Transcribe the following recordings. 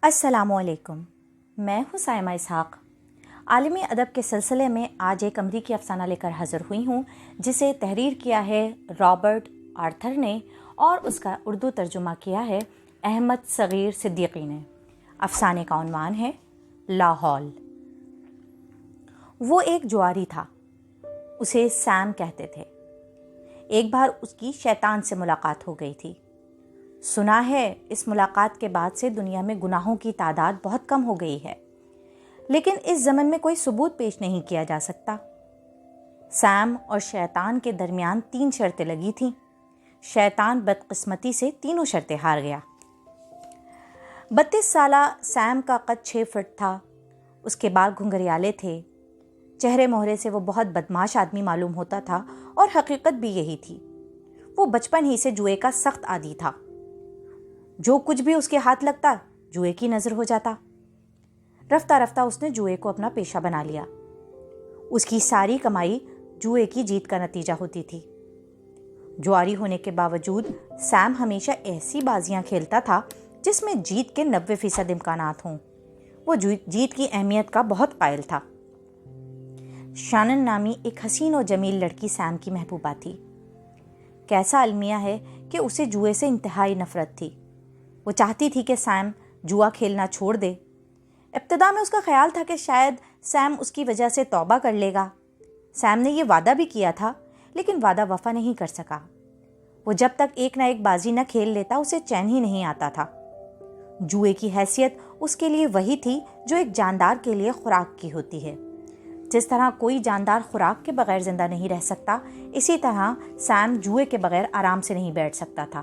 السلام علیکم، میں ہوں سائمہ اسحاق۔ عالمی ادب کے سلسلے میں آج ایک امریکی افسانہ لے کر حاضر ہوئی ہوں جسے تحریر کیا ہے رابرٹ آرتھر نے اور اس کا اردو ترجمہ کیا ہے احمد صغیر صدیقی نے۔ افسانے کا عنوان ہے لاحول۔ وہ ایک جواری تھا، اسے سیم کہتے تھے۔ ایک بار اس کی شیطان سے ملاقات ہو گئی تھی۔ سنا ہے اس ملاقات کے بعد سے دنیا میں گناہوں کی تعداد بہت کم ہو گئی ہے، لیکن اس زمن میں کوئی ثبوت پیش نہیں کیا جا سکتا۔ سیم اور شیطان کے درمیان 3 شرطیں لگی تھیں۔ شیطان بدقسمتی سے تینوں شرطیں ہار گیا۔ 32 سالہ سیم کا قد 6 فٹ تھا، اس کے بال گھنگریالے تھے، چہرے مہرے سے وہ بہت بدماش آدمی معلوم ہوتا تھا اور حقیقت بھی یہی تھی۔ وہ بچپن ہی سے جوئے کا سخت عادی تھا۔ جو کچھ بھی اس کے ہاتھ لگتا جوئے کی نظر ہو جاتا۔ رفتہ رفتہ اس نے جوئے کو اپنا پیشہ بنا لیا۔ اس کی ساری کمائی جوئے کی جیت کا نتیجہ ہوتی تھی۔ جواری ہونے کے باوجود سیم ہمیشہ ایسی بازیاں کھیلتا تھا جس میں جیت کے 90% امکانات ہوں۔ وہ جیت کی اہمیت کا بہت قائل تھا۔ شانن نامی ایک حسین و جمیل لڑکی سیم کی محبوبہ تھی۔ کیسا المیہ ہے کہ اسے جوئے سے انتہائی نفرت تھی۔ وہ چاہتی تھی کہ سیم جوا کھیلنا چھوڑ دے۔ ابتدا میں اس کا خیال تھا کہ شاید سیم اس کی وجہ سے توبہ کر لے گا۔ سیم نے یہ وعدہ بھی کیا تھا، لیکن وعدہ وفا نہیں کر سکا۔ وہ جب تک ایک نہ ایک بازی نہ کھیل لیتا اسے چین ہی نہیں آتا تھا۔ جوئے کی حیثیت اس کے لیے وہی تھی جو ایک جاندار کے لیے خوراک کی ہوتی ہے۔ جس طرح کوئی جاندار خوراک کے بغیر زندہ نہیں رہ سکتا، اسی طرح سیم جوئے کے بغیر آرام سے نہیں بیٹھ سکتا تھا۔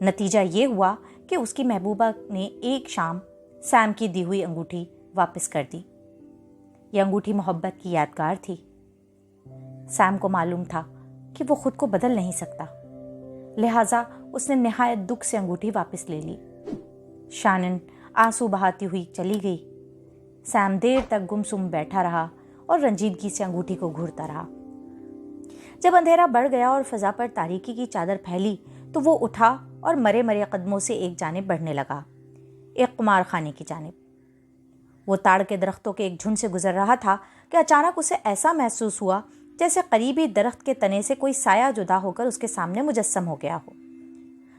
نتیجہ یہ ہوا کہ اس کی محبوبہ نے ایک شام سیم کی دی ہوئی انگوٹھی واپس کر دی۔ یہ انگوٹھی محبت کی یادگار تھی۔ سیم کو معلوم تھا کہ وہ خود کو بدل نہیں سکتا، لہٰذا اس نے نہایت دکھ سے انگوٹھی واپس لے لی۔ شانن آنسو بہاتی ہوئی چلی گئی۔ سیم دیر تک گمسم بیٹھا رہا اور رنجیدگی سے انگوٹھی کو گھورتا رہا۔ جب اندھیرا بڑھ گیا اور فضا پر تاریکی کی چادر پھیلی تو وہ اٹھا اور مرے مرے قدموں سے ایک جانب بڑھنے لگا، ایک قمار خانے کی جانب۔ وہ تاڑ کے درختوں کے ایک جھنڈ سے گزر رہا تھا کہ اچانک اسے ایسا محسوس ہوا جیسے قریبی درخت کے تنے سے کوئی سایہ جدا ہو کر اس کے سامنے مجسم ہو گیا ہو۔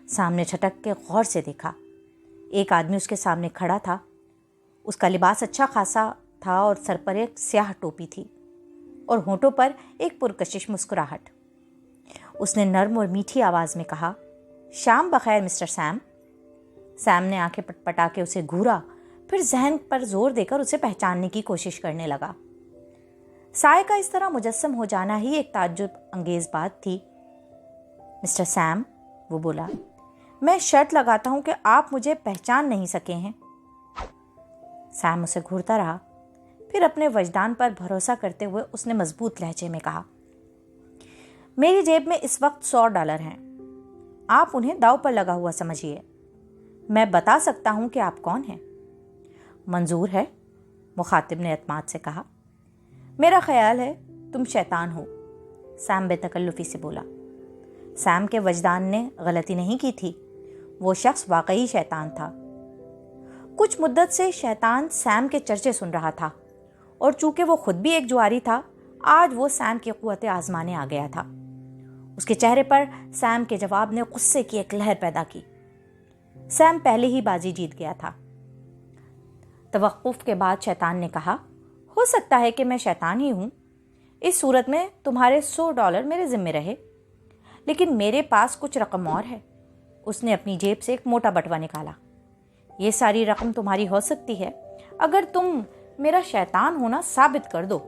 سامنے چھٹک کے غور سے دیکھا۔ ایک آدمی اس کے سامنے کھڑا تھا۔ اس کا لباس اچھا خاصا تھا اور سر پر ایک سیاہ ٹوپی تھی اور ہونٹوں پر ایک پرکشش مسکراہٹ۔ اس نے نرم اور میٹھی آواز میں کہا، شام بخیر مسٹر سیم۔ سیم نے آنکھیں پٹپٹا کے اسے گھورا، پھر ذہن پر زور دے کر اسے پہچاننے کی کوشش کرنے لگا۔ سائے کا اس طرح مجسم ہو جانا ہی ایک تعجب انگیز بات تھی۔ مسٹر سیم، وہ بولا، میں شرط لگاتا ہوں کہ آپ مجھے پہچان نہیں سکے ہیں۔ سیم اسے گھورتا رہا، پھر اپنے وجدان پر بھروسہ کرتے ہوئے اس نے مضبوط لہجے میں کہا، میری جیب میں اس وقت $100 ہیں، آپ انہیں داؤ پر لگا ہوا سمجھیے۔ میں بتا سکتا ہوں کہ آپ کون ہیں۔ منظور ہے، مخاطب نے اعتماد سے کہا۔ میرا خیال ہے تم شیطان ہو، سیم بے تکلفی سے بولا۔ سیم کے وجدان نے غلطی نہیں کی تھی، وہ شخص واقعی شیطان تھا۔ کچھ مدت سے شیطان سیم کے چرچے سن رہا تھا، اور چونکہ وہ خود بھی ایک جواری تھا، آج وہ سیم کی قوت آزمانے آ گیا تھا۔ اس کے چہرے پر سیم کے جواب نے غصے کی ایک لہر پیدا کی۔ سیم پہلے ہی بازی جیت گیا تھا۔ توقف کے بعد شیطان نے کہا، ہو سکتا ہے کہ میں شیطان ہی ہوں، اس صورت میں تمہارے $100 میرے ذمے رہے، لیکن میرے پاس کچھ رقم اور ہے۔ اس نے اپنی جیب سے ایک موٹا بٹوا نکالا۔ یہ ساری رقم تمہاری ہو سکتی ہے اگر تم میرا شیطان ہونا ثابت کر دو۔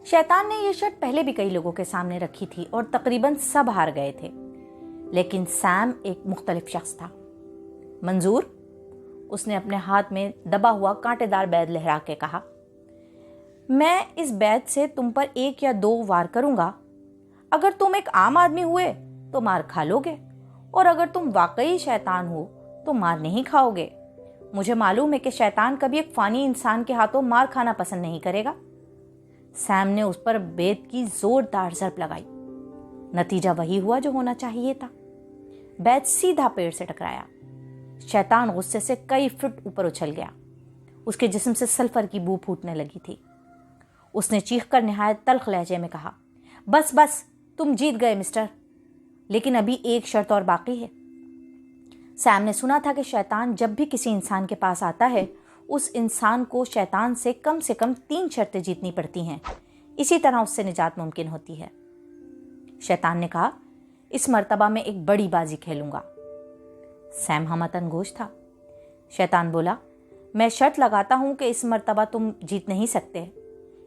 شیطان نے یہ شرط پہلے بھی کئی لوگوں کے سامنے رکھی تھی اور تقریباً سب ہار گئے تھے، لیکن سیم ایک مختلف شخص تھا۔ منظور، اس نے اپنے ہاتھ میں دبا ہوا کانٹے دار بیض لہرا کے کہا، میں اس بیض سے تم پر 1 یا 2 وار کروں گا۔ اگر تم ایک عام آدمی ہوئے تو مار کھا لو گے، اور اگر تم واقعی شیطان ہو تو مار نہیں کھاؤ گے۔ مجھے معلوم ہے کہ شیطان کبھی ایک فانی انسان کے ہاتھوں مار کھانا پسند نہیں کرے گا۔ سیم نے اس پر بیض کی زوردار ضرب لگائی۔ نتیجہ وہی ہوا جو ہونا چاہیے تھا۔ بیض سیدھا پیڑ سے ٹکرایا۔ शैतान गुस्से से कई फुट ऊपर उछल गया। उसके जिस्म से सल्फर की बू फूटने लगी थी। उसने चीख कर निहायत तल्ख लहजे में कहा, बस बस, तुम जीत गए मिस्टर, लेकिन अभी एक शर्त और बाकी है। सैम ने सुना था कि शैतान जब भी किसी इंसान के पास आता है, उस इंसान को शैतान से कम 3 शर्तें जीतनी पड़ती हैं, इसी तरह उससे निजात मुमकिन होती है। शैतान ने कहा, इस मर्तबा मैं एक बड़ी बाजी खेलूंगा। सैम हमतन गोश था। शैतान बोला, मैं शर्त लगाता हूं कि इस मर्तबा तुम जीत नहीं सकते,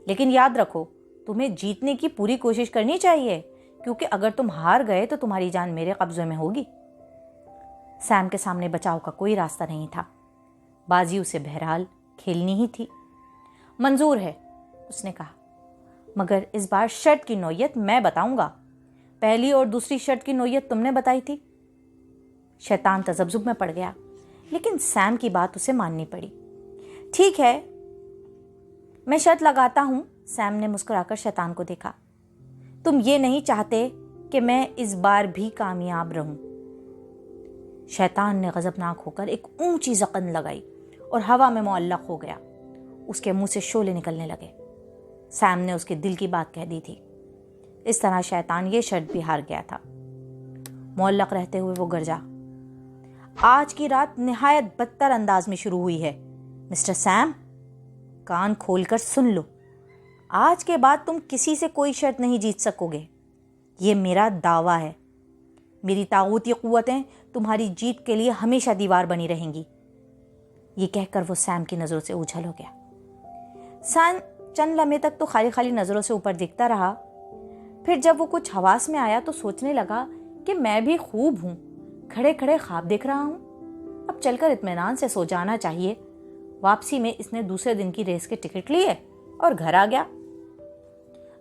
लेकिन याद रखो तुम्हें जीतने की पूरी कोशिश करनी चाहिए, क्योंकि अगर तुम हार गए तो तुम्हारी जान मेरे कब्जे में होगी। सैम के सामने बचाव का कोई रास्ता नहीं था। बाजी उसे बहरहाल खेलनी ही थी। मंजूर है, उसने कहा, मगर इस बार शर्त की नौयत मैं बताऊंगा। पहली और दूसरी शर्त की नौयत तुमने बताई थी। शैतान तजब्जुब में पड़ गया, लेकिन सैम की बात उसे माननी पड़ी। ठीक है, मैं शर्त लगाता हूं। सैम ने मुस्कुराकर शैतान को देखा। तुम ये नहीं चाहते कि मैं इस बार भी कामयाब रहूं। शैतान ने गजबनाक होकर एक ऊंची जकन लगाई और हवा में मुअल्लक हो गया। उसके मुंह से शोले निकलने लगे। सैम ने उसके दिल की बात कह दी थी। इस तरह शैतान ये शर्त भी हार गया था। मुअल्लक रहते हुए वो गरजा, आज की रात निहायत बदतर अंदाज में शुरू हुई है। मिस्टर सैम, कान खोलकर सुन लो। आज के बाद तुम किसी से कोई शर्त नहीं जीत सकोगे। ये मेरा दावा है। मेरी तागूती कुव्वतें तुम्हारी जीत के लिए हमेशा दीवार बनी रहेंगी। ये कहकर वो सैम की नज़रों से उछल हो गया। सैम चंद लम्हे तक तो खाली खाली नज़रों से ऊपर दिखता रहा। फिर जब वो कुछ हवास में आया तो सोचने लगा कि मैं भी खूब हूँ, खड़े खड़े ख्वाब देख रहा हूँ। अब चलकर इत्मीनान से सो जाना चाहिए। वापसी में इसने दूसरे दिन की रेस के टिकट लिए और घर आ गया।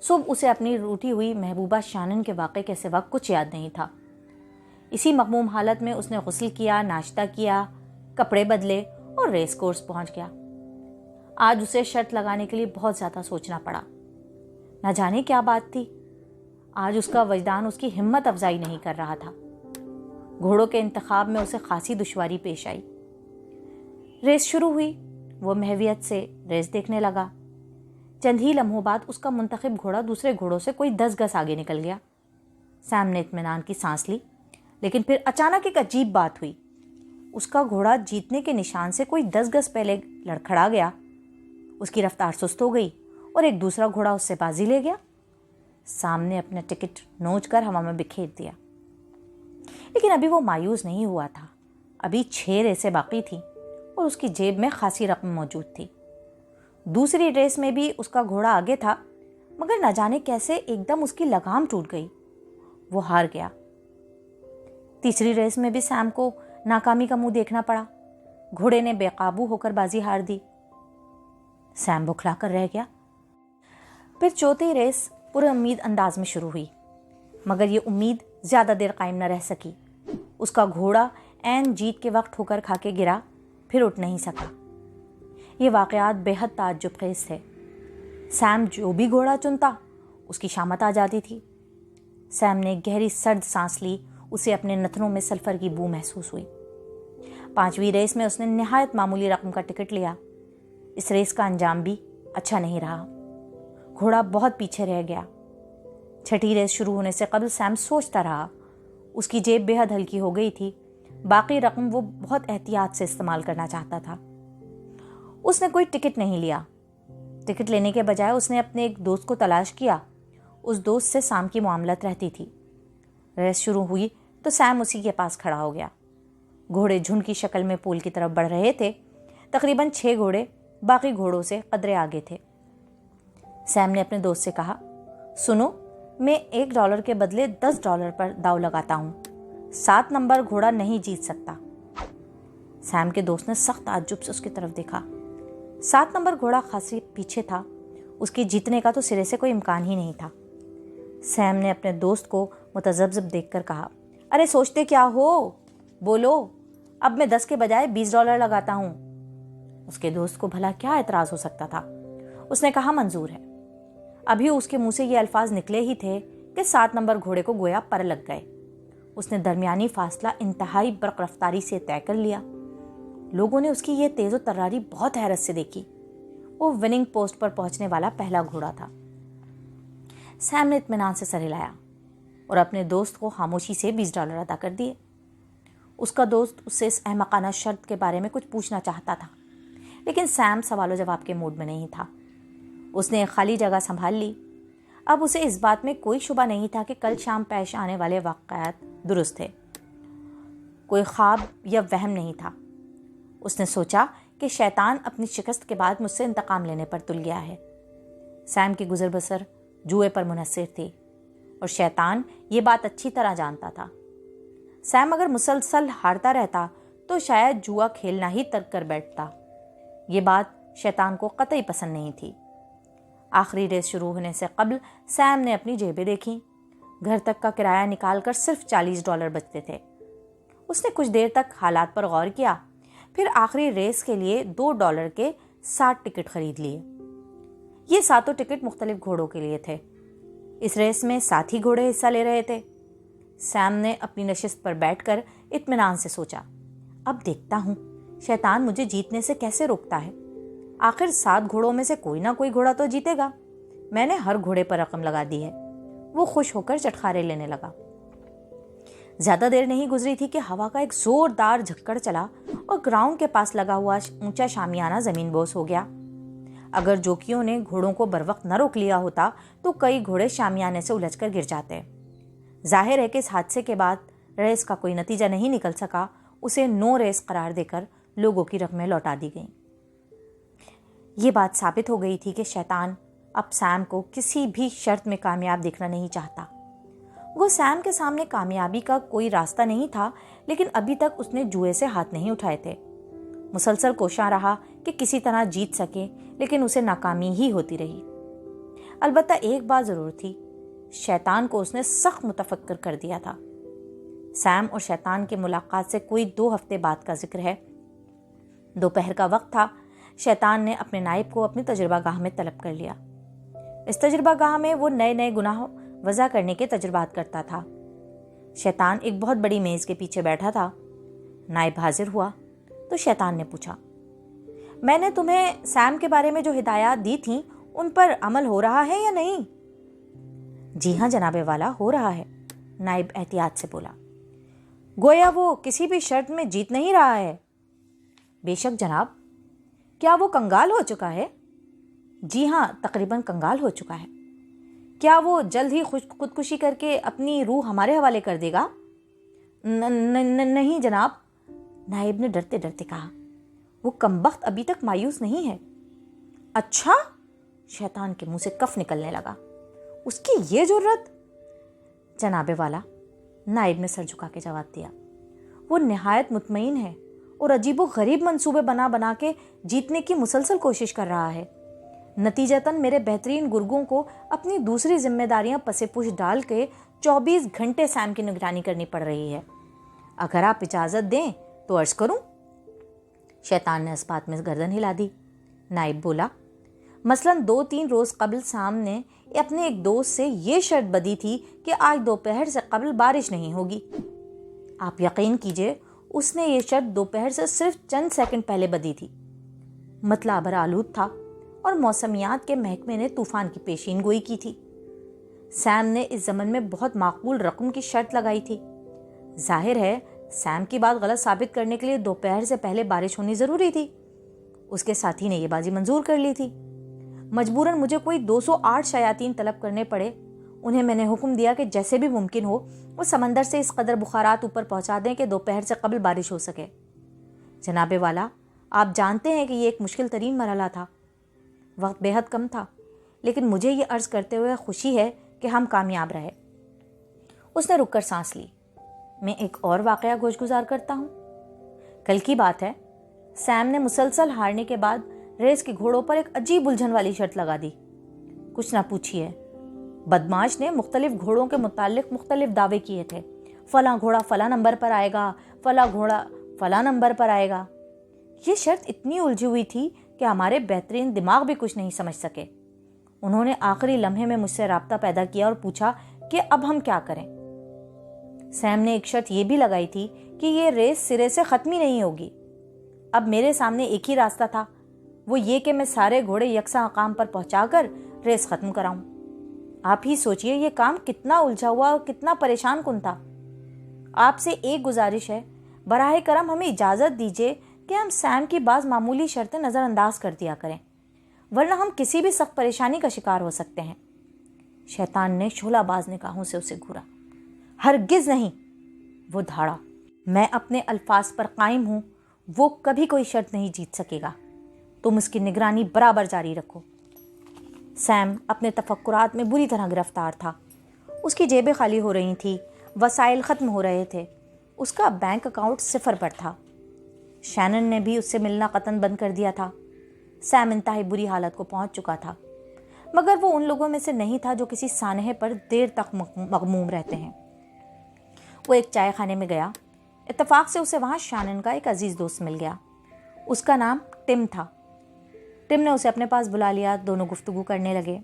सुबह उसे अपनी रूठी हुई महबूबा शानन के वाक़े के सिवा कुछ याद नहीं था। इसी मग़मूम हालत में उसने गुस्ल किया, नाश्ता किया, कपड़े बदले और रेस कोर्स पहुंच गया। आज उसे शर्त लगाने के लिए बहुत ज़्यादा सोचना पड़ा। न जाने क्या बात थी, आज उसका वजदान उसकी हिम्मत अफजाई नहीं कर रहा था। घोड़ों के इंतखाब में उसे खासी दुश्वारी पेश आई। रेस शुरू हुई। वो महवियत से रेस देखने लगा। चंद ही लम्हों बाद उसका मुंतखब घोड़ा दूसरे घोड़ों से कोई 10 गज आगे निकल गया। सैम ने इत्मीनान की सांस ली, लेकिन फिर अचानक एक अजीब बात हुई। उसका घोड़ा जीतने के निशान से कोई 10 गज पहले लड़खड़ा गया। उसकी रफ्तार सुस्त हो गई और एक दूसरा घोड़ा उससे बाजी ले गया। सामने अपना टिकट नोच कर हवा में बिखेर दिया। लेकिन अभी वो मायूस नहीं हुआ था। अभी 6 रेसें बाकी थी और उसकी जेब में खासी रकम मौजूद थी। दूसरी रेस में भी उसका घोड़ा आगे था, मगर न जाने कैसे एकदम उसकी लगाम टूट गई। वो हार गया। तीसरी रेस में भी सैम को नाकामी का मुंह देखना पड़ा। घोड़े ने बेकाबू होकर बाजी हार दी। सैम बौखला कर रह गया। फिर चौथी रेस पूरे उम्मीद अंदाज में शुरू हुई, मगर ये उम्मीद ज़्यादा देर कायम न रह सकी। उसका घोड़ा ऐन जीत के वक्त ठोकर खा के गिरा, फिर उठ नहीं सका। ये वाक़यात बेहद ताज्जुबखेज़ थे। सैम जो भी घोड़ा चुनता उसकी शामत आ जाती थी। सैम ने गहरी सर्द सांस ली। उसे अपने नथनों में सल्फर की बू महसूस हुई। 5वीं रेस में उसने निहायत मामूली रकम का टिकट लिया। इस रेस का अंजाम भी अच्छा नहीं रहा। घोड़ा बहुत पीछे रह गया। 6ठी रेस शुरू होने से कबल सैम सोचता रहा। उसकी जेब बेहद हल्की हो गई थी। बाकी रकम वो बहुत एहतियात से इस्तेमाल करना चाहता था। उसने कोई टिकट नहीं लिया। टिकट लेने के बजाय उसने अपने एक दोस्त को तलाश किया। उस दोस्त से शाम की मुआमलत रहती थी। रेस शुरू हुई तो सैम उसी के पास खड़ा हो गया। घोड़े झुंड की शक्ल में पूल की तरफ बढ़ रहे थे। तकरीबन 6 घोड़े बाकी घोड़ों से कदरे आगे थे। सैम ने अपने दोस्त से कहा, सुनो, मैं $1 के बदले $10 पर दाव लगाता हूँ। 7 नंबर घोड़ा नहीं जीत सकता। सैम के दोस्त ने सख्त ताज्जुब से उसकी तरफ देखा। 7 नंबर घोड़ा खासी पीछे था। उसके जीतने का तो सिरे से कोई इम्कान ही नहीं था। सैम ने अपने दोस्त को मुतज़ब्ज़िब देखकर कहा, अरे सोचते क्या हो, बोलो, अब मैं 10 के बजाय $20 लगाता हूँ। उसके दोस्त को भला क्या एतराज़ हो सकता था। उसने कहा, मंजूर है। अभी उसके मुंह से ये अल्फाज निकले ही थे कि 7 नंबर घोड़े को गोया पर लग गए। उसने दरमियानी फासला इंतहाई बर्क रफ्तारी से तय कर लिया لوگوں نے اس کی یہ تیز و تراری بہت حیرت سے دیکھی۔ وہ وننگ پوسٹ پر پہنچنے والا پہلا گھوڑا تھا۔ سیم نے اطمینان سے سر ہلایا اور اپنے دوست کو خاموشی سے $20 ادا کر دیے۔ اس کا دوست اس سے اس احمقانہ شرط کے بارے میں کچھ پوچھنا چاہتا تھا، لیکن سیم سوال و جواب کے موڈ میں نہیں تھا۔ اس نے ایک خالی جگہ سنبھال لی۔ اب اسے اس بات میں کوئی شبہ نہیں تھا کہ کل شام پیش آنے والے واقعات درست تھے، کوئی خواب یا وہم نہیں تھا۔ اس نے سوچا کہ شیطان اپنی شکست کے بعد مجھ سے انتقام لینے پر تل گیا ہے۔ سیم کی گزر بسر جوئے پر منحصر تھی اور شیطان یہ بات اچھی طرح جانتا تھا۔ سیم اگر مسلسل ہارتا رہتا تو شاید جوا کھیلنا ہی ترک کر بیٹھتا۔ یہ بات شیطان کو قطعی پسند نہیں تھی۔ آخری ریس شروع ہونے سے قبل سیم نے اپنی جیبیں دیکھیں۔ گھر تک کا کرایہ نکال کر صرف $40 بچتے تھے۔ اس نے کچھ دیر تک حالات پر غور کیا، پھر آخری ریس کے لیے $2 کے 60 ٹکٹ خرید لیے۔ یہ 7 ٹکٹ مختلف گھوڑوں کے لیے تھے۔ اس ریس میں 7 ہی گھوڑے حصہ لے رہے تھے۔ سیم نے اپنی نشست پر بیٹھ کر اطمینان سے سوچا، اب دیکھتا ہوں شیطان مجھے جیتنے سے کیسے روکتا ہے۔ آخر 7 گھوڑوں میں سے کوئی نہ کوئی گھوڑا تو جیتے گا۔ میں نے ہر گھوڑے پر رقم لگا دی ہے۔ وہ خوش ہو کر چٹخارے لینے لگا۔ زیادہ دیر نہیں گزری تھی کہ ہوا کا ایک زوردار جھکڑ چلا اور گراؤنڈ کے پاس لگا ہوا اونچا شامیانہ زمین بوس ہو گیا۔ اگر جوکیوں نے گھوڑوں کو بروقت نہ روک لیا ہوتا تو کئی گھوڑے شامیانے سے الجھ کر گر جاتے۔ ظاہر ہے کہ اس حادثے کے بعد ریس کا کوئی نتیجہ نہیں نکل سکا۔ اسے نو ریس قرار دے کر لوگوں کی رقمیں لوٹا دی گئیں۔ یہ بات ثابت ہو گئی تھی کہ شیطان اب سیم کو کسی بھی شرط میں کامیاب دیکھنا نہیں چاہتا۔ وہ سیم کے سامنے کامیابی کا کوئی راستہ نہیں تھا، لیکن ابھی تک اس نے جوئے سے ہاتھ نہیں اٹھائے تھے۔ مسلسل کوشاں رہا کہ کسی طرح جیت سکے، لیکن اسے ناکامی ہی ہوتی رہی۔ البتہ ایک بات ضرور تھی، شیطان کو اس نے سخت متفکر کر دیا تھا۔ سیم اور شیطان کی ملاقات سے کوئی 2 ہفتے بعد کا ذکر ہے۔ دوپہر کا وقت تھا۔ شیطان نے اپنے نائب کو اپنی تجربہ گاہ میں طلب کر لیا۔ اس تجربہ گاہ میں وہ نئے گناہ وضع کرنے کے تجربات کرتا تھا۔ شیطان ایک بہت بڑی میز کے پیچھے بیٹھا تھا۔ نائب حاضر ہوا تو شیطان نے پوچھا، میں نے تمہیں سیم کے بارے میں جو ہدایات دی تھیں ان پر عمل ہو رہا ہے یا نہیں؟ جی ہاں جناب والا، ہو رہا ہے، نائب احتیاط سے بولا۔ گویا وہ کسی بھی شرط میں جیت نہیں رہا ہے؟ بے شک جناب۔ کیا وہ کنگال ہو چکا ہے؟ جی ہاں، تقریباً کنگال ہو چکا ہے۔ کیا وہ جلد ہی خودکشی کر کے اپنی روح ہمارے حوالے کر دے گا؟ نہیں جناب، نائب نے ڈرتے ڈرتے کہا۔ وہ کمبخت ابھی تک مایوس نہیں ہے۔ اچھا؟ شیطان کے منہ سے کف نکلنے لگا۔ اس کی یہ جرت؟ جناب والا، نائب نے سر جھکا کے جواب دیا، وہ نہایت مطمئن ہے اور عجیب و غریب منصوبے بنا کے جیتنے کی مسلسل کوشش کر رہا ہے۔ نتیجتاً میرے بہترین گرگوں کو اپنی دوسری ذمہ داریاں پسے پوش ڈال کے 24 گھنٹے سیم کی نگرانی کرنی پڑ رہی ہے۔ اگر آپ اجازت دیں تو عرض کروں؟ شیطان نے اس بات میں گردن ہلا دی۔ نائب بولا، مثلاً 2-3 روز قبل سام نے اپنے ایک دوست سے یہ شرط بدی تھی کہ آج دوپہر سے قبل بارش نہیں ہوگی۔ آپ یقین کیجئے اس نے یہ شرط دوپہر سے صرف چند سیکنڈ پہلے بدی تھی۔ مطلع ابر آلود تھا اور موسمیات کے محکمے نے طوفان کی پیشین گوئی کی تھی۔ سیم نے اس زمن میں بہت معقول رقم کی شرط لگائی تھی۔ ظاہر ہے سیم کی بات غلط ثابت کرنے کے لیے دوپہر سے پہلے بارش ہونی ضروری تھی۔ اس کے ساتھی نے یہ بازی منظور کر لی تھی۔ مجبوراً مجھے کوئی 208 شیاطین طلب کرنے پڑے۔ انہیں میں نے حکم دیا کہ جیسے بھی ممکن ہو وہ سمندر سے اس قدر بخارات اوپر پہنچا دیں کہ دوپہر سے قبل بارش ہو سکے۔ جناب والا، آپ جانتے ہیں کہ یہ ایک مشکل ترین مرحلہ تھا۔ وقت بے حد کم تھا، لیکن مجھے یہ عرض کرتے ہوئے خوشی ہے کہ ہم کامیاب رہے۔ اس نے رک کر سانس لی۔ میں ایک اور واقعہ گوش گزار کرتا ہوں۔ کل کی بات ہے، سیم نے مسلسل ہارنے کے بعد ریس کے گھوڑوں پر ایک عجیب الجھن والی شرط لگا دی۔ کچھ نہ پوچھیے، بدماش نے مختلف گھوڑوں کے متعلق مختلف دعوے کیے تھے۔ فلاں گھوڑا فلاں نمبر پر آئے گا، فلاں گھوڑا فلاں نمبر پر آئے گا۔ یہ شرط اتنی الجھی ہوئی تھی کہ ہمارے بہترین دماغ بھی کچھ نہیں سمجھ سکے۔ انہوں نے آخری لمحے میں مجھ سے رابطہ پیدا کیا اور پوچھا کہ اب ہم کیا کریں۔ سیم نے ایک شرط یہ بھی لگائی تھی کہ یہ ریس سرے سے ختم ہی نہیں ہوگی۔ अब मेरे सामने एक ही रास्ता था, वो ये कि मैं सारे घोड़े यकसा मकाम पर पहुंचाकर रेस खत्म कराऊं। आप ही सोचिए ये काम कितना उलझा हुआ और कितना परेशान कुन था। आपसे एक गुजारिश है, बराह करम हमें इजाज़त दीजिए कि हम सैम की बाज़ मामूली शर्तें नज़रअंदाज कर दिया करें, वरना हम किसी भी सख्त परेशानी का शिकार हो सकते हैं। शैतान ने शोलाबाज निगाहों से उसे घूरा। हरगिज़ नहीं, वो धाड़ा। मैं अपने अल्फाज पर कायम हूँ, वो कभी कोई शर्त नहीं जीत सकेगा। तुम उसकी निगरानी बराबर जारी रखो। सैम अपने तफक्कुरात में बुरी तरह गिरफ्तार था। उसकी जेबें खाली हो रही थीं, वसाइल ख़त्म हो रहे थे, उसका बैंक अकाउंट 0 पर था। शैनन ने भी उससे मिलना कतन बंद कर दिया था। सैम इंतहाई बुरी हालत को पहुंच चुका था, मगर वो उन लोगों में से नहीं था जो किसी सानहे पर देर तक मगमूम रहते हैं। वो एक चाय खाने में गया। इत्तेफाक से उसे वहाँ शैनन का एक अजीज़ दोस्त मिल गया। उसका नाम टिम था। टिम ने उसे अपने पास बुला लिया। दोनों गुफ्तगू करने लगे।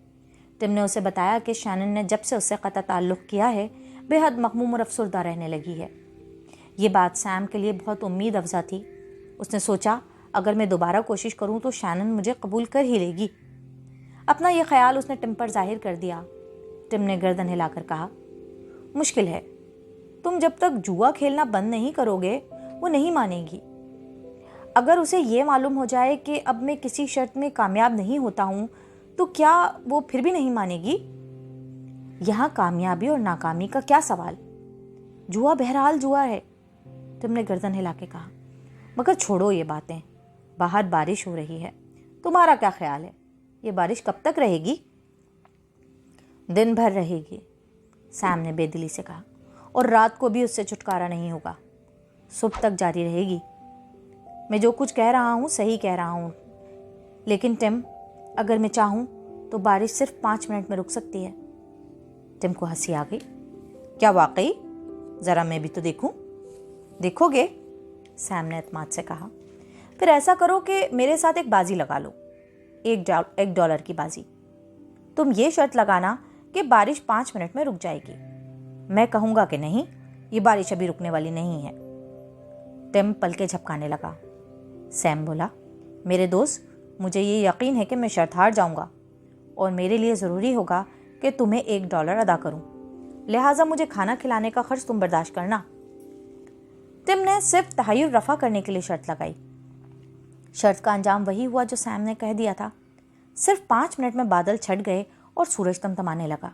टिम ने उसे बताया कि शैनन ने जब से उससे क़तअ ताल्लुक़ किया है बेहद मखमूम और अफसरदा रहने लगी है। ये बात सैम के लिए बहुत उम्मीद अफजा थी। उसने सोचा अगर मैं दोबारा कोशिश करूं तो शैनन मुझे कबूल कर ही लेगी। अपना यह ख्याल उसने टिम पर जाहिर कर दिया। टिम ने गर्दन हिलाकर कहा, मुश्किल है, तुम जब तक जुआ खेलना बंद नहीं करोगे वो नहीं मानेगी। अगर उसे ये मालूम हो जाए कि अब मैं किसी शर्त में कामयाब नहीं होता हूँ तो क्या वो फिर भी नहीं मानेगी? यहाँ कामयाबी और नाकामी का क्या सवाल, जुआ बहरहाल जुआ है। टिम ने गर्दन हिला के कहा, मगर छोड़ो ये बातें, बाहर बारिश हो रही है, तुम्हारा क्या ख्याल है, ये बारिश कब तक रहेगी? दिन भर रहेगी, सैम ने बेदिली से कहा, और रात को भी उससे छुटकारा नहीं होगा, सुबह तक जारी रहेगी। मैं जो कुछ कह रहा हूँ सही कह रहा हूँ, लेकिन टिम, अगर मैं चाहूँ तो बारिश सिर्फ 5 मिनट में रुक सकती है। टिम को हंसी आ गई। क्या वाकई? ज़रा मैं भी तो देखूँ। देखोगे? सैम ने एतमाद से कहा। फिर ऐसा करो कि मेरे साथ एक बाजी लगा लो, $1 की बाजी। तुम ये शर्त लगाना कि बारिश 5 मिनट में रुक जाएगी। मैं कहूँगा कि नहीं, ये बारिश अभी रुकने वाली नहीं है। टिम पलके झपकाने लगा। सैम बोला, मेरे दोस्त, मुझे ये यकीन है कि मैं शर्त हार जाऊँगा और मेरे लिए ज़रूरी होगा कि तुम्हें $1 अदा करूँ, लिहाजा मुझे खाना खिलाने का खर्च तुम बर्दाश्त करना। टिम ने सिर्फ तहय्युर रफ़ा करने के लिए शर्त लगाई। शर्त का अंजाम वही हुआ जो सैम ने कह दिया था। सिर्फ 5 मिनट में बादल छट गए और सूरज तमतमाने लगा।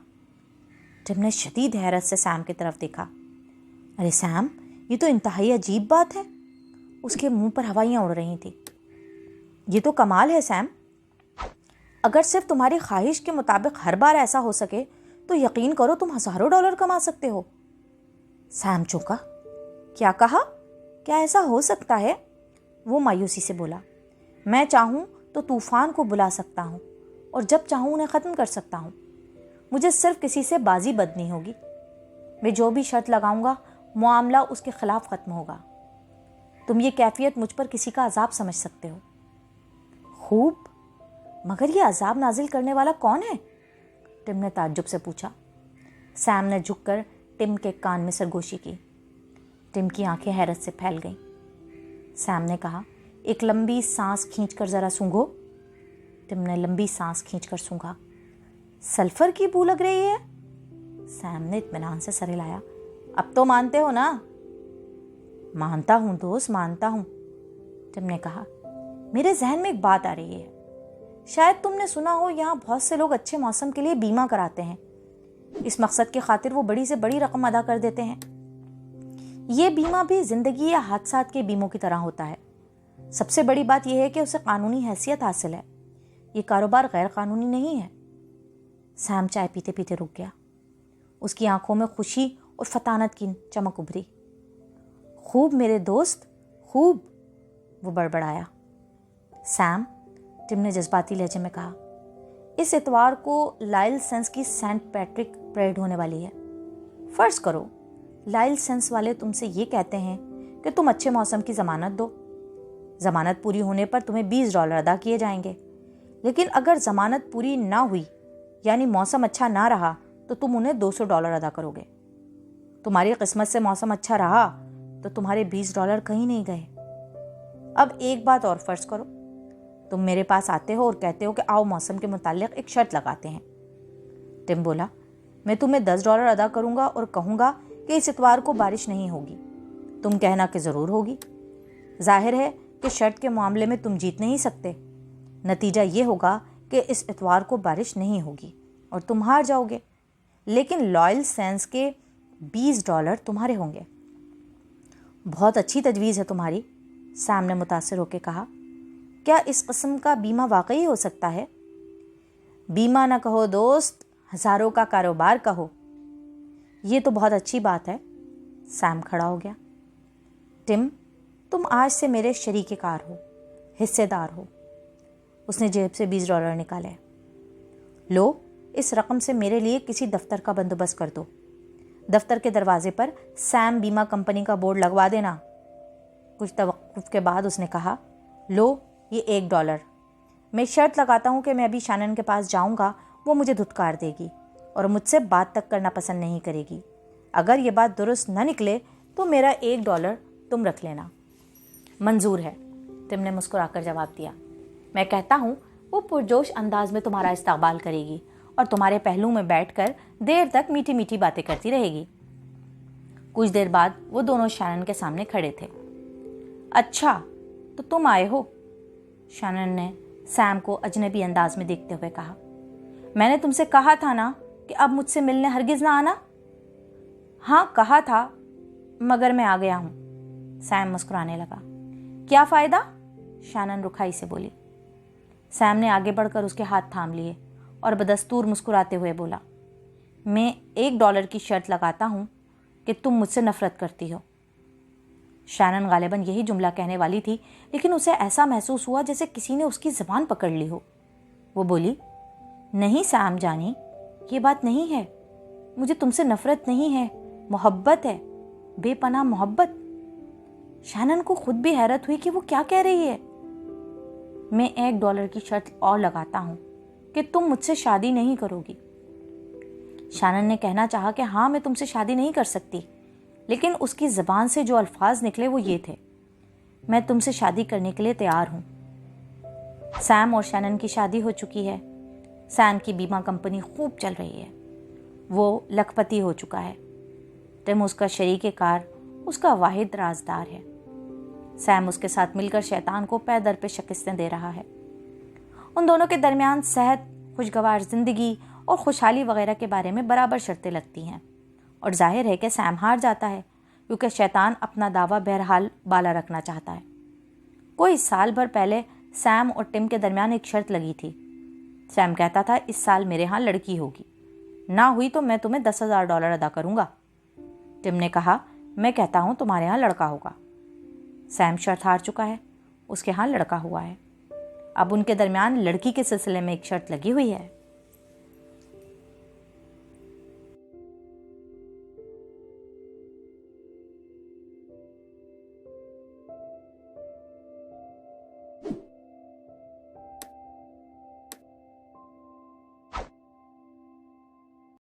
टिम ने शदीद हैरत से सैम की तरफ देखा। अरे सैम, ये तो इंतहाई अजीब बात है। उसके मुंह पर हवाइयाँ उड़ रही थी। ये तो कमाल है सैम। अगर सिर्फ तुम्हारी ख्वाहिश के मुताबिक हर बार ऐसा हो सके तो यकीन करो तुम हज़ारों डॉलर कमा सकते हो। सैम चौंका। क्या कहा? क्या ऐसा हो सकता है? वो मायूसी से बोला, मैं चाहूँ तो तूफ़ान को बुला सकता हूँ और जब चाहूँ उन्हें ख़त्म कर सकता हूँ। मुझे सिर्फ किसी से बाजी बदनी होगी। मैं जो भी शर्त लगाऊंगा मामला उसके ख़िलाफ़ ख़त्म होगा। तुम ये कैफियत मुझ पर किसी का अजाब समझ सकते हो। खूब, मगर ये अजाब नाजिल करने वाला कौन है? टिम ने ताज्जुब से पूछा। सैम ने झुककर टिम के कान में सरगोशी की। टिम की आंखें हैरत से फैल गईं। सैम ने कहा, एक लंबी सांस खींचकर ज़रा सूंघो। टिम ने लंबी सांस खींचकर सूंघा। सल्फर की बू लग रही है। सैम ने इत्मीनान से सर हिलाया। अब तो मानते हो ना? मानता हूँ दोस्त, मानता हूँ, टिम ने कहा। मेरे जहन में एक बात आ रही है। शायद तुमने सुना हो, यहाँ बहुत से लोग अच्छे मौसम के लिए बीमा कराते हैं। इस मकसद की खातिर वो बड़ी से बड़ी रकम अदा कर देते हैं। ये बीमा भी जिंदगी या हादसात के बीमों की तरह होता है। सबसे बड़ी बात यह है कि उसे कानूनी हैसियत हासिल है। ये कारोबार गैर कानूनी नहीं है। सैम चाय पीते पीते रुक गया। उसकी आंखों में खुशी और फतानत की चमक उभरी। खूब मेरे दोस्त, खूब, वो बड़बड़ाया। सैम, टिम ने जज्बाती लहजे में कहा, इस इतवार को लाइल सेंस की सेंट पैट्रिक परेड होने वाली है। फ़र्ज़ करो लाइल सेंस वाले तुमसे ये कहते हैं कि तुम अच्छे मौसम की ज़मानत दो। ज़मानत पूरी होने पर तुम्हें $20 अदा किए जाएंगे। लेकिन अगर ज़मानत पूरी ना हुई, यानी मौसम अच्छा ना रहा, तो तुम उन्हें $200 अदा करोगे। तुम्हारी किस्मत से मौसम अच्छा रहा तो तुम्हारे $20 कहीं नहीं गए। अब एक बात और फ़र्ज़ करो, तुम मेरे पास आते हो और कहते हो कि आओ मौसम के मुतालिक एक शर्त लगाते हैं। टिम बोला, मैं तुम्हें $10 अदा करूँगा और कहूँगा कि इस इतवार को बारिश नहीं होगी। तुम कहना कि ज़रूर होगी। जाहिर है कि शर्त के मामले में तुम जीत नहीं सकते। नतीजा ये होगा कि इस इतवार को बारिश नहीं होगी और तुम हार जाओगे, लेकिन लॉयल सेंस के $20 तुम्हारे होंगे। बहुत अच्छी तजवीज़ है तुम्हारी, सैम ने मुतासिर होकर कहा। क्या इस किस्म का बीमा वाकई हो सकता है? बीमा ना कहो दोस्त, हज़ारों का कारोबार कहो। ये तो बहुत अच्छी बात है। सैम खड़ा हो गया। टिम, तुम आज से मेरे शरीके-कार हो, हिस्सेदार हो। उसने जेब से $20 निकाले। लो, इस रकम से मेरे लिए किसी दफ्तर का बंदोबस्त कर दो। दफ्तर के दरवाजे पर सैम बीमा कंपनी का बोर्ड लगवा देना। कुछ तवक्कुफ के बाद उसने कहा, लो ये $1। मैं शर्त लगाता हूँ कि मैं अभी शैनन के पास जाऊँगा, वो मुझे धुतकार देगी और मुझसे बात तक करना पसंद नहीं करेगी। अगर ये बात दुरुस्त न निकले तो मेरा $1 तुम रख लेना। मंजूर है, टिम ने मुस्कुराकर जवाब दिया। मैं कहता हूँ वो पुरजोश अंदाज में तुम्हारा इस्तकबाल करेगी और तुम्हारे पहलू में बैठकर देर तक मीठी मीठी बातें करती रहेगी। कुछ देर बाद वो दोनों शैनन के सामने खड़े थे। अच्छा, तो तुम आए हो? शैनन ने सैम को अजनबी अंदाज में देखते हुए कहा। मैंने तुमसे कहा था ना कि अब मुझसे मिलने हरगिज़ ना आना। हाँ कहा था, मगर मैं आ गया हूँ। सैम मुस्कुराने लगा। क्या फ़ायदा? शैनन रुखाई से बोली। सैम ने आगे बढ़कर उसके हाथ थाम लिए और बदस्तूर मुस्कुराते हुए बोला, मैं $1 की शर्त लगाता हूँ कि तुम मुझसे नफ़रत करती हो। शैनन गालिबन यही जुमला कहने वाली थी, लेकिन उसे ऐसा महसूस हुआ जैसे किसी ने उसकी ज़बान पकड़ ली हो। वो बोली, नहीं सैम जानी, ये बात नहीं है। मुझे तुमसे नफ़रत नहीं है, मोहब्बत है, बेपनाह मोहब्बत। शैनन को खुद भी हैरत हुई कि वो क्या कह रही है। मैं $1 की शर्त और लगाता हूँ कि तुम मुझसे शादी नहीं करोगी। शैनन ने कहना चाहा कि हाँ मैं तुमसे शादी नहीं कर सकती, लेकिन उसकी ज़बान से जो अल्फाज निकले वो ये थे, मैं तुमसे शादी करने के लिए तैयार हूँ। सैम और शैनन की शादी हो चुकी है। सैम की बीमा कंपनी खूब चल रही है। वो लखपति हो चुका है। टिम उसका शरीके-कार, उसका वाहिद राजदार है। सैम उसके साथ मिलकर शैतान को पैर दर पे शिकस्तें दे रहा है। उन दोनों के दरमियान सेहत, खुशगवार ज़िंदगी और खुशहाली वगैरह के बारे में बराबर शर्तें लगती हैं, और जाहिर है कि सैम हार जाता है क्योंकि शैतान अपना दावा बहरहाल बाला रखना चाहता है। कोई साल भर पहले सैम और टिम के दरमियान एक शर्त लगी थी। सैम कहता था, इस साल मेरे यहाँ लड़की होगी, ना हुई तो मैं तुम्हें $10,000 अदा करूँगा। टिम ने कहा, मैं कहता हूँ तुम्हारे यहाँ लड़का होगा। सैम शर्त हार चुका है, उसके यहाँ लड़का हुआ है। अब उनके दरमियान लड़की के सिलसिले में एक शर्त लगी हुई है।